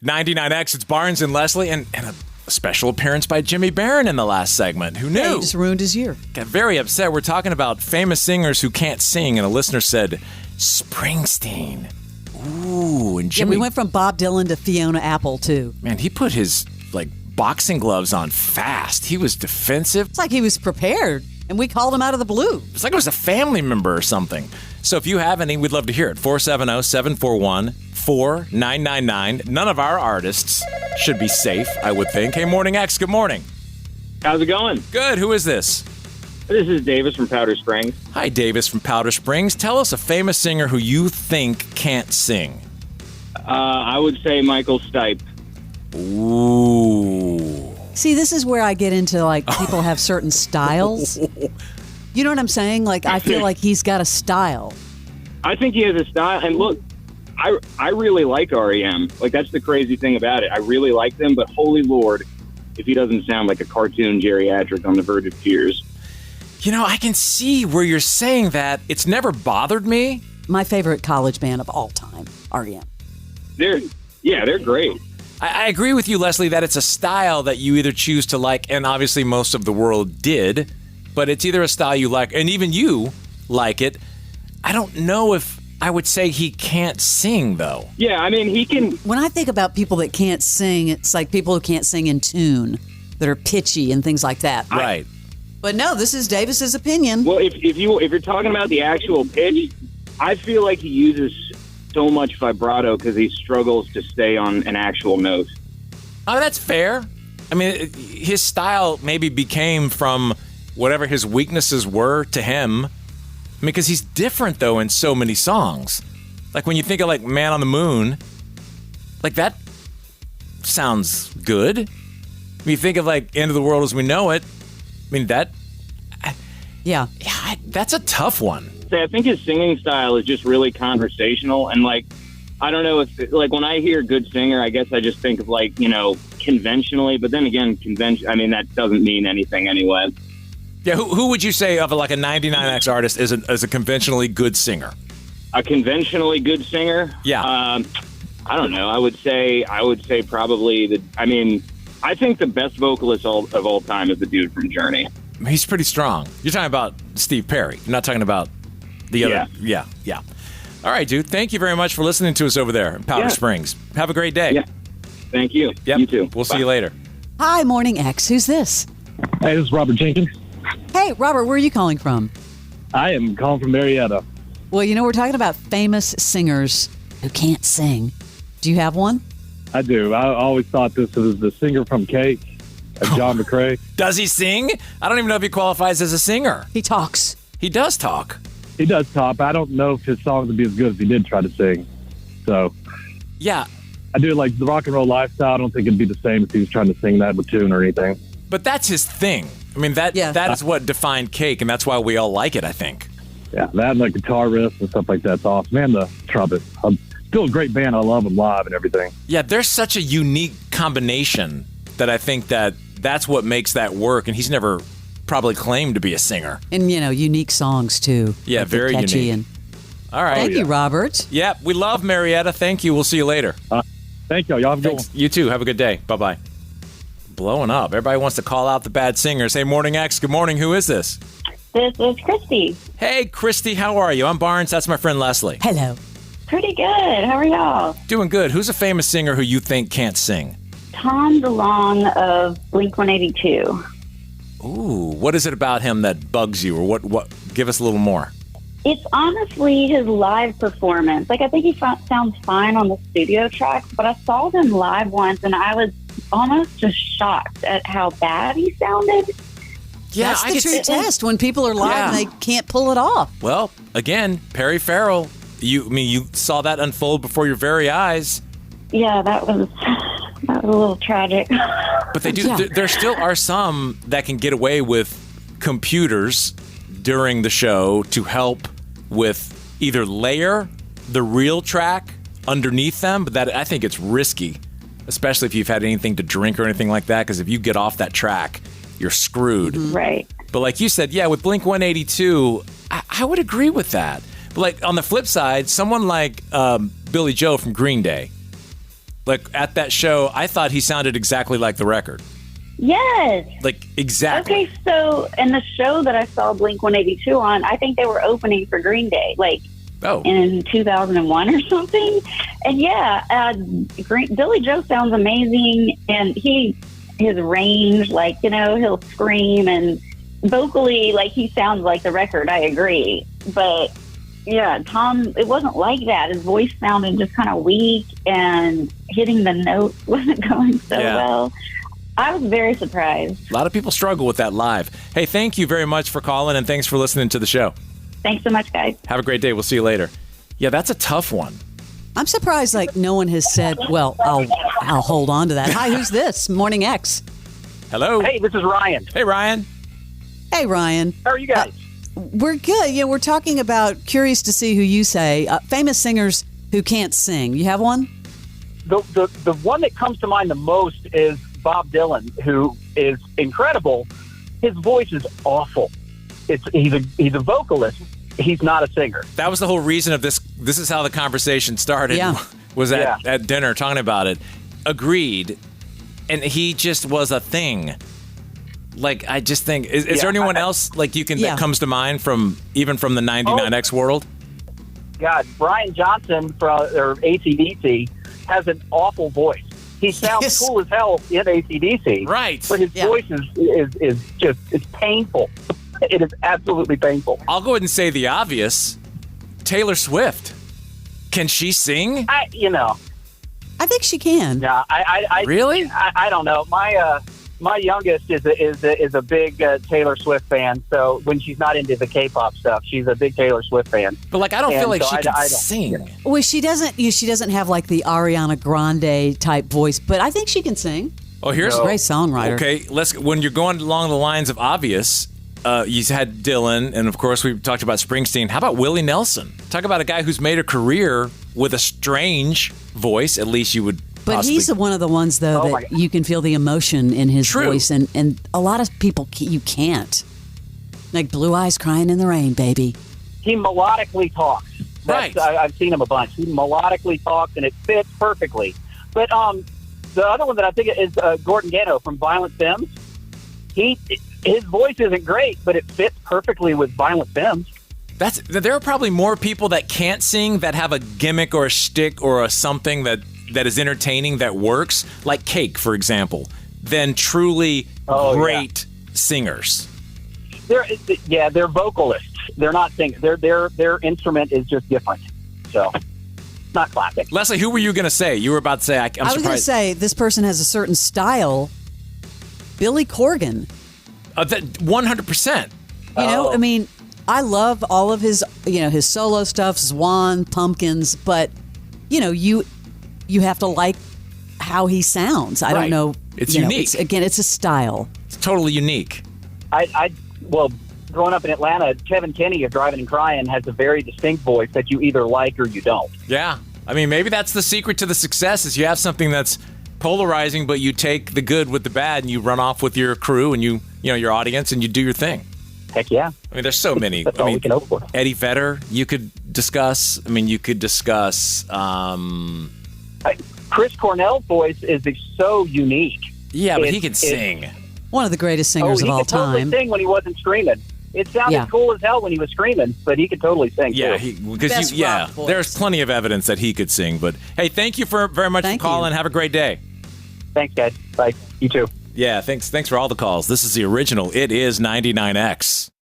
99X, it's Barnes and Leslie, and a special appearance by Jimmy Barron in the last segment. Who knew? Yeah, he just ruined his year. Got very upset. We're talking about famous singers who can't sing, and a listener said, Springsteen. Ooh, and Jimmy... Yeah, we went from Bob Dylan to Fiona Apple, too. Man, he put his, boxing gloves on fast. He was defensive. It's like he was prepared, and we called him out of the blue. It's like it was a family member or something. So if you have any, we'd love to hear it. 470-741-4999. None of our artists should be safe, I would think. Hey, Morning X, good morning. How's it going? Good. Who is this? This is Davis from Powder Springs. Hi, Davis from Powder Springs. Tell us a famous singer who you think can't sing. I would say Michael Stipe. Ooh. See, this is where I get into, people have certain styles. You know what I'm saying? I feel like he's got a style. I think he has a style. And look, I really like REM. That's the crazy thing about it. I really like them, but holy Lord, if he doesn't sound like a cartoon geriatric on the verge of tears. I can see where you're saying that. It's never bothered me. My favorite college band of all time, REM. They're great. I agree with you, Leslie, that it's a style that you either choose to like, and obviously most of the world did, but it's either a style you like, and even you like it. I don't know if I would say he can't sing, though. Yeah, I mean, he can... When I think about people that can't sing, it's like people who can't sing in tune, that are pitchy and things like that. Right. But no, this is Davis's opinion. Well, if you're talking about the actual pitch, I feel like he uses so much vibrato because he struggles to stay on an actual note. Oh, that's fair. I mean, his style maybe became from whatever his weaknesses were to him. I mean, because he's different, though, in so many songs. When you think of, Man on the Moon, that sounds good. When you think of, End of the World as We Know It, I mean, that... Yeah, that's a tough one. I think his singing style is just really conversational, and I don't know if when I hear good singer, I guess I just think of conventionally, but then again, I mean, that doesn't mean anything anyway. Yeah, who would you say of a 99X artist is a conventionally good singer? A conventionally good singer? Yeah. I don't know. I would say probably I think the best vocalist of all time is the dude from Journey. He's pretty strong. You're talking about Steve Perry. You're not talking about the other. Yeah. All right, dude. Thank you very much for listening to us over there in Powder Springs. Have a great day. Yeah. Thank you. Yep. You too. We'll see you later. Hi, Morning X. Who's this? Hey, this is Robert Jenkins. Hey, Robert, where are you calling from? I am calling from Marietta. Well, we're talking about famous singers who can't sing. Do you have one? I do. I always thought this was the singer from Cake, John McCrae. Does he sing? I don't even know if he qualifies as a singer. He talks. He does talk. He does talk. I don't know if his songs would be as good if he did try to sing. So, yeah. I do like the rock and roll lifestyle. I don't think it'd be the same if he was trying to sing that with tune or anything. But that's his thing. I mean, that is what defined Cake, and that's why we all like it, I think. Yeah, that and the guitar riffs and stuff like that's awesome. And the trumpet. Still a great band. I love them live and everything. Yeah, there's such a unique combination that I think that's what makes that work, and he's never probably claimed to be a singer. And, unique songs, too. Yeah, very catchy unique. All right. Thank you, Robert. Yeah, we love Marietta. Thank you. We'll see you later. Thank y'all. Y'all have a good one. You too. Have a good day. Bye-bye. Blowing up. Everybody wants to call out the bad singers. Hey, Morning X. Good morning. Who is this? This is Christy. Hey, Christy. How are you? I'm Barnes. That's my friend Leslie. Hello. Pretty good. How are y'all? Doing good. Who's a famous singer who you think can't sing? Tom DeLonge of Blink-182. Ooh, what is it about him that bugs you, or what? Give us a little more. It's honestly his live performance. I think he sounds fine on the studio tracks, but I saw them live once, and I was almost just shocked at how bad he sounded. Yeah, that's the true test when people are live and they can't pull it off. Well, again, Perry Farrell. You saw that unfold before your very eyes. Yeah, that was a little tragic. But they do. Yeah. There still are some that can get away with computers during the show to help with either layer the real track underneath them, but that I think it's risky, especially if you've had anything to drink or anything like that, because if you get off that track, you're screwed. Right. But like you said, yeah, with Blink-182, I would agree with that. But on the flip side, someone like Billy Joe from Green Day, like at that show, I thought he sounded exactly like the record. Yes. Like, exactly. Okay, so in the show that I saw Blink-182 on, I think they were opening for Green Day, like in 2001 or something. And yeah, Billy Joe sounds amazing, and his range, like, you know, he'll scream, and vocally, like, he sounds like the record. I agree. But yeah, Tom, it wasn't like that. His voice sounded just kind of weak, and hitting the notes wasn't going so well. I was very surprised. A lot of people struggle with that live. Hey, thank you very much for calling, and thanks for listening to the show. Thanks so much, guys. Have a great day. We'll see you later. Yeah, that's a tough one. I'm surprised, like, no one has said, well, I'll hold on to that. Hi, who's this? Morning X. Hello. Hey, this is Ryan. Hey, Ryan. Hey, Ryan. How are you guys? We're good. Yeah, we're talking about, curious to see who you say, famous singers who can't sing. You have one? The one that comes to mind the most is Bob Dylan, who is incredible. His voice is awful. He's a vocalist. He's not a singer. That was the whole reason of this. This is how the conversation started. Yeah. Was at dinner talking about it. Agreed. And he just was a thing. Like, I just think, is there anyone else like you can that comes to mind from the 99X world? God, Brian Johnson from AC/DC has an awful voice. He sounds cool as hell in AC/DC. Right. But his voice is just, it's painful. It is absolutely painful. I'll go ahead and say the obvious. Taylor Swift. Can she sing? I think she can. Yeah, Really? I don't know. My youngest is a big Taylor Swift fan. So when she's not into the K-pop stuff, she's a big Taylor Swift fan. But like, I don't feel like she can sing. Well, she doesn't have like the Ariana Grande type voice, but I think she can sing. Oh, here's a great songwriter. Okay, when you're going along the lines of obvious, you had Dylan, and of course we talked about Springsteen. How about Willie Nelson? Talk about a guy who's made a career with a strange voice. At least you would. But he's one of the ones, though, that you can feel the emotion in his voice, and a lot of people you can't. Like Blue Eyes Crying in the Rain, baby. He melodically talks. Right. I've seen him a bunch. He melodically talks, and it fits perfectly. But the other one that I think is Gordon Gano from Violent Femmes. His voice isn't great, but it fits perfectly with Violent Femmes. There are probably more people that can't sing that have a gimmick or a shtick or a something that is entertaining that works, like Cake, for example, than truly great singers. They're vocalists. They're not singers. Their instrument is just different. So, not classic. Leslie, who were you going to say? You were about to say, I'm surprised. I was going to say, this person has a certain style. Billy Corgan. 100%. I mean, I love all of his, his solo stuff, Swan, Pumpkins, but, you have to like how he sounds. I don't know. It's unique. It's a style. It's totally unique. Well, growing up in Atlanta, Kevin Kenny of Driving and Crying has a very distinct voice that you either like or you don't. Yeah. I mean, maybe that's the secret to the success is you have something that's polarizing, but you take the good with the bad and you run off with your crew and your audience and you do your thing. Heck yeah. I mean, there's so many. That's all we can hope for. Eddie Vedder, you could discuss. I mean, you could discuss. Chris Cornell's voice is so unique. Yeah, but he can sing. One of the greatest singers of all time. He could totally sing when he wasn't screaming. It sounded cool as hell when he was screaming, but he could totally sing. Yeah, too. There's plenty of evidence that he could sing. But hey, thank you very much for calling. Have a great day. Thanks, guys. Bye. You too. Yeah, thanks for all the calls. This is the original. It is 99X.